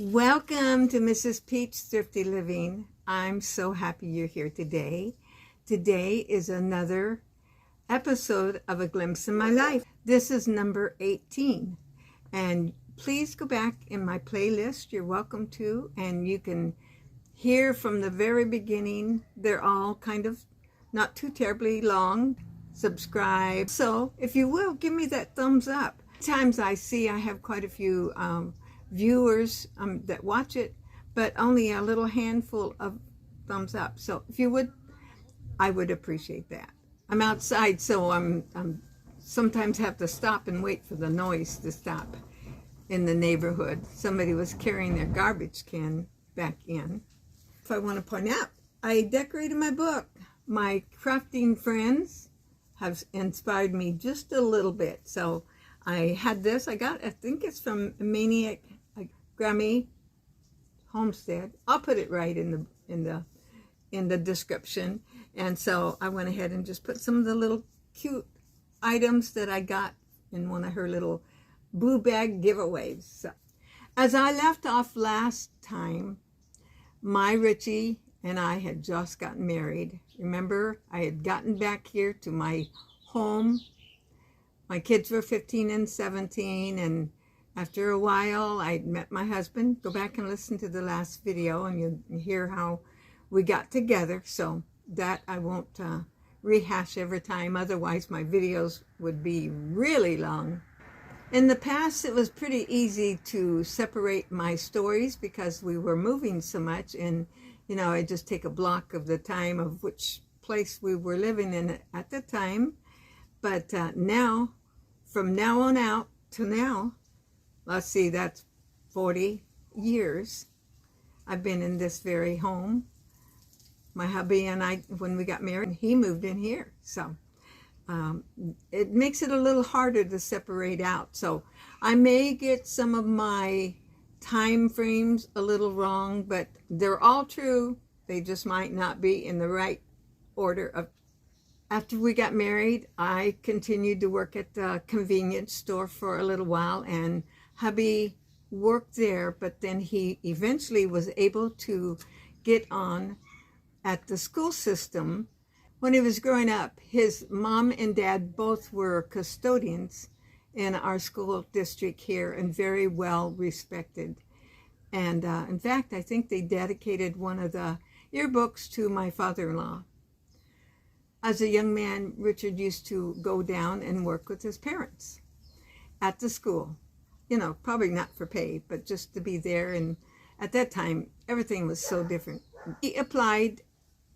Welcome to Mrs. Peach Thrifty Living. I'm so happy you're here today. Today is another episode of A Glimpse in My Life. This is number 18. And please go back in my playlist. You're welcome to. And you can hear from the very beginning. They're all kind of not too terribly long. Subscribe. So if you will, give me that thumbs up. Times I see I have quite a few viewers that watch it, but only a little handful of thumbs up. So if you would, I would appreciate that. I'm outside, so I'm sometimes have to stop and wait for the noise to stop in the neighborhood. Somebody was carrying their garbage can back in. If I want to point out, I decorated my book. My crafting friends have inspired me just a little bit. So I had this. I think it's from Maniac Grammy Homestead. I'll put it right in the description. And so I went ahead and just put some of the little cute items that I got in one of her little blue bag giveaways. So, as I left off last time, my Richie and I had just gotten married. Remember, I had gotten back here to my home. My kids were 15 and 17, and after a while, I met my husband. Go back and listen to the last video, and you hear how we got together. So that I won't rehash every time. Otherwise, my videos would be really long. In the past, it was pretty easy to separate my stories because we were moving so much. And, you know, I just take a block of the time of which place we were living in at the time. But now, from now on out to now, let's see, that's 40 years I've been in this very home. My hubby and I, when we got married, he moved in here. So it makes it a little harder to separate out. So I may get some of my time frames a little wrong, but they're all true. They just might not be in the right order of. After we got married, I continued to work at the convenience store for a little while, and hubby worked there, but then he eventually was able to get on at the school system. When he was growing up, his mom and dad both were custodians in our school district here and very well respected. And in fact, I think they dedicated one of the yearbooks to my father-in-law. As a young man, Richard used to go down and work with his parents at the school. You know, probably not for pay, but just to be there. And at that time, everything was so different. He applied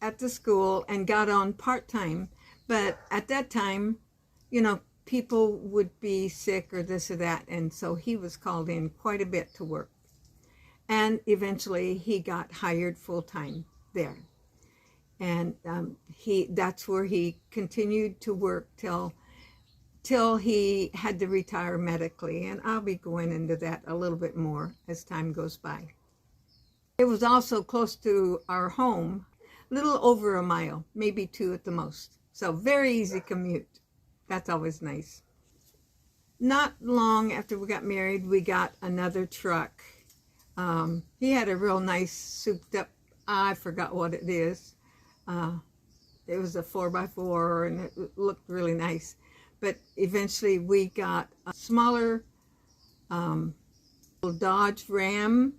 at the school and got on part-time. But at that time, you know, people would be sick or this or that. And so he was called in quite a bit to work. And eventually he got hired full-time there. And that's where he continued to work till he had to retire medically. And I'll be going into that a little bit more as time goes by. It was also close to our home, a little over a mile, maybe 2 at the most. So very easy commute. That's always nice. Not long after we got married, we got another truck. He had a real nice souped up, I forgot what it is. It was a 4x4 and it looked really nice. But eventually we got a smaller Dodge Ram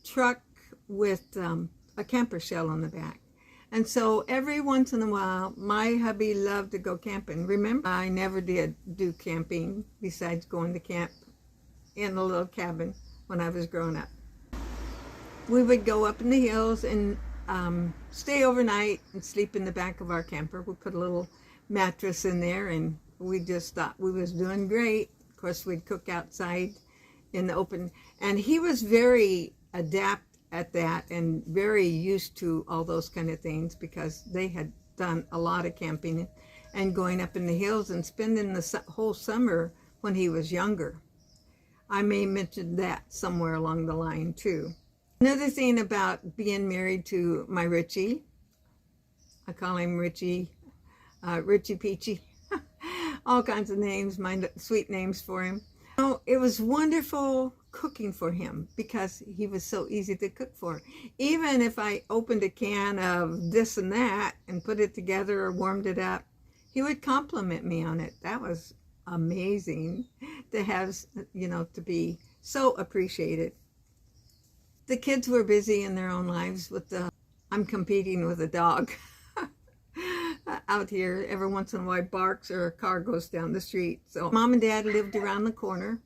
truck with a camper shell on the back. And so every once in a while, my hubby loved to go camping. Remember, I never did do camping besides going to camp in a little cabin when I was growing up. We would go up in the hills and stay overnight and sleep in the back of our camper. We put a little mattress in there and we just thought we was doing great. Of course, we'd cook outside in the open. And he was very adept at that and very used to all those kind of things because they had done a lot of camping and going up in the hills and spending the whole summer when he was younger. I may mention that somewhere along the line too. Another thing about being married to my Richie, I call him Richie, RichyPeachy, all kinds of names, my sweet names for him. Oh, it was wonderful cooking for him because he was so easy to cook for. Even if I opened a can of this and that and put it together or warmed it up, he would compliment me on it. That was amazing to have, to be so appreciated. The kids were busy in their own lives I'm competing with a dog out here. Every once in a while barks or a car goes down the street. So Mom and Dad lived around the corner,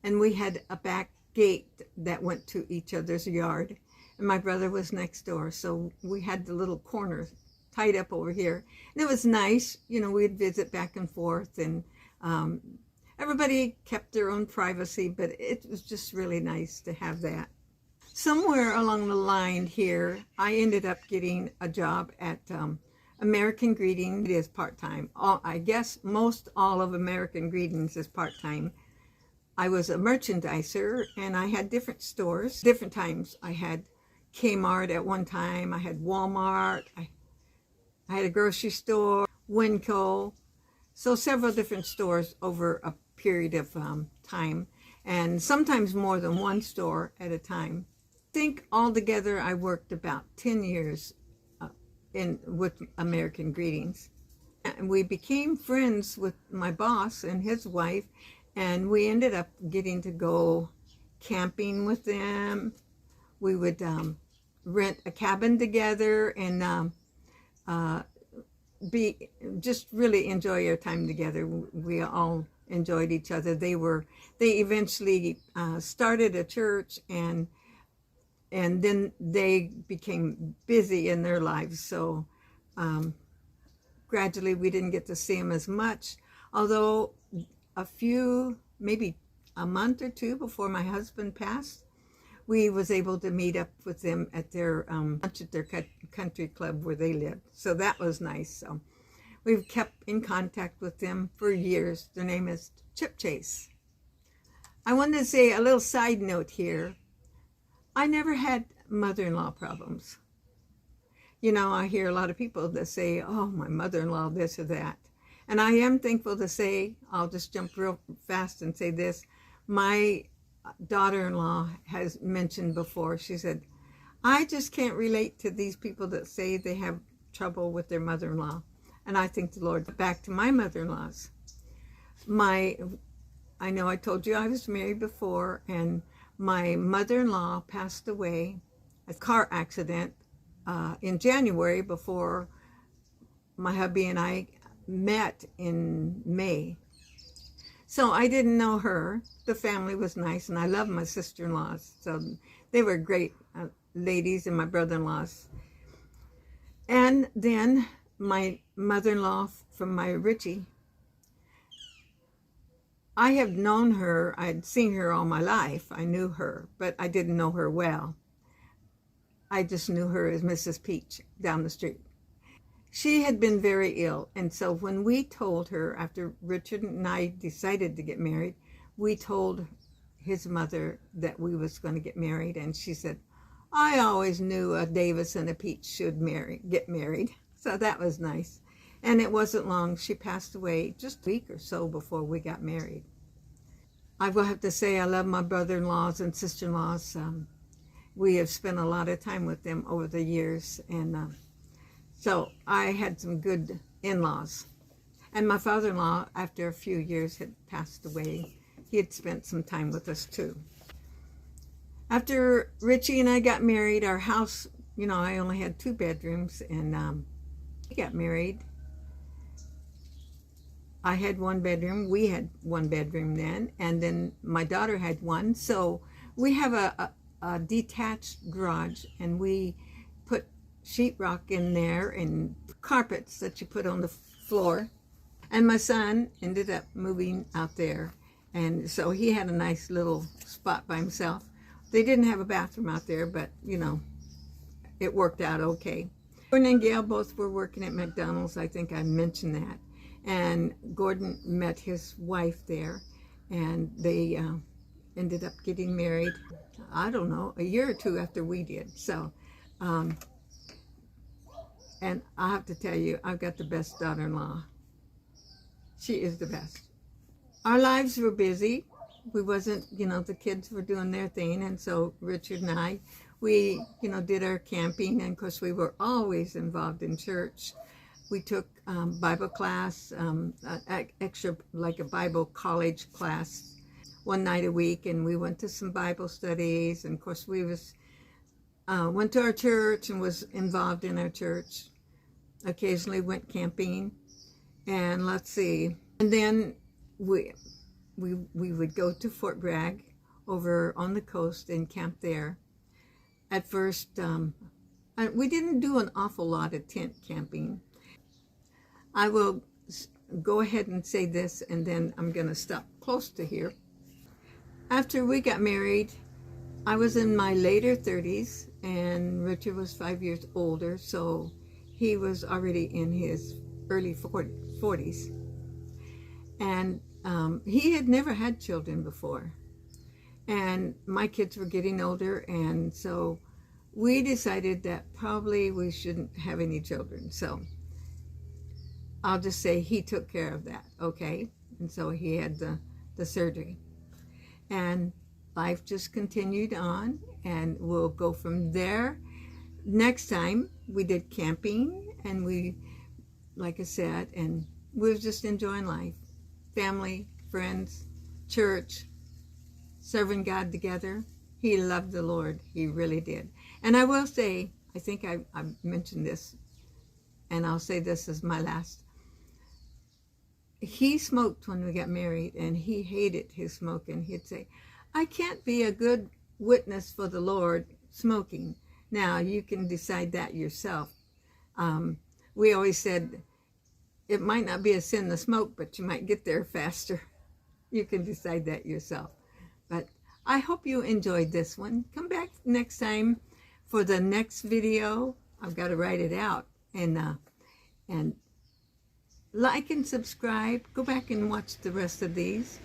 and we had a back gate that went to each other's yard, and my brother was next door. So we had the little corner tied up over here, and it was nice. We'd visit back and forth, and everybody kept their own privacy, but it was just really nice to have that. Somewhere along the line here, I ended up getting a job at American Greetings. It is part-time. I guess most all of American Greetings is part-time. I was a merchandiser, and I had different stores. Different times. I had Kmart at one time. I had Walmart. I had a grocery store, Winco. So several different stores over a period of time, and sometimes more than one store at a time. I think altogether I worked about 10 years with American Greetings. And we became friends with my boss and his wife, and we ended up getting to go camping with them. We would rent a cabin together and just really enjoy our time together. We all enjoyed each other. They eventually started a church, and then they became busy in their lives. So gradually we didn't get to see them as much, although maybe a month or two before my husband passed, we was able to meet up with them at their lunch at their country club where they lived. So that was nice. So we've kept in contact with them for years. Their name is Chip Chase. I wanted to say a little side note here. I never had mother-in-law problems. I hear a lot of people that say, oh, my mother-in-law, this or that. And I am thankful to say, I'll just jump real fast and say this. My daughter-in-law has mentioned before, she said, I just can't relate to these people that say they have trouble with their mother-in-law. And I thank the Lord. Back to my mother-in-laws. I know I told you I was married before, and my mother-in-law passed away in a car accident in January before my hubby and I met in May. So I didn't know her. The family was nice, and I love my sister-in-laws. So they were great ladies, and my brother-in-laws. And then my mother-in-law from my Richie, I have known her. I'd seen her all my life. I knew her, but I didn't know her well. I just knew her as Mrs. Peach down the street. She had been very ill, and so when we told her, after Richard and I decided to get married, we told his mother that we was going to get married, and she said, I always knew a Davis and a Peach should get married. So that was nice. And it wasn't long. She passed away just a week or so before we got married. I will have to say I love my brother-in-laws and sister-in-laws. We have spent a lot of time with them over the years. And so I had some good in-laws. And my father-in-law, after a few years, had passed away. He had spent some time with us too. After Richie and I got married, our house, I only had 2 bedrooms, and we got married. I had 1 bedroom. We had 1 bedroom then, and then my daughter had 1. So we have a detached garage, and we put sheetrock in there and carpets that you put on the floor. And my son ended up moving out there, and so he had a nice little spot by himself. They didn't have a bathroom out there, but it worked out okay. Gordon and Gail both were working at McDonald's. I think I mentioned that. And Gordon met his wife there, and they ended up getting married, I don't know, a year or 2 after we did. So, and I have to tell you, I've got the best daughter-in-law. She is the best. Our lives were busy. we wasn't, the kids were doing their thing. And so Richard and I, we, did our camping. And of course, we were always involved in church. We took Bible class, extra, like a Bible college class, one night a week. And we went to some Bible studies. And of course, we went to our church and was involved in our church. Occasionally went camping. And let's see. And then we would go to Fort Bragg over on the coast and camp there. At first, we didn't do an awful lot of tent camping. I will go ahead and say this, and then I'm going to stop close to here. After we got married, I was in my later 30s, and Richard was 5 years older, so he was already in his early 40s. And he had never had children before. And my kids were getting older, and so we decided that probably we shouldn't have any children. So I'll just say he took care of that, okay? And so he had the surgery. And life just continued on, and we'll go from there. Next time, we did camping, and we, like I said, and we were just enjoying life. Family, friends, church, serving God together. He loved the Lord. He really did. And I will say, I think I mentioned this, and I'll say this as my last. He smoked when we got married, and he hated his smoking. He'd say, I can't be a good witness for the Lord smoking. Now, you can decide that yourself. We always said, it might not be a sin to smoke, but you might get there faster. You can decide that yourself. But I hope you enjoyed this one. Come back next time for the next video. I've got to write it out. And like and subscribe. Go back and watch the rest of these.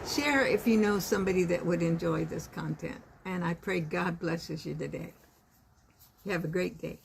Share if you know somebody that would enjoy this content. And I pray God blesses you today. Have a great day.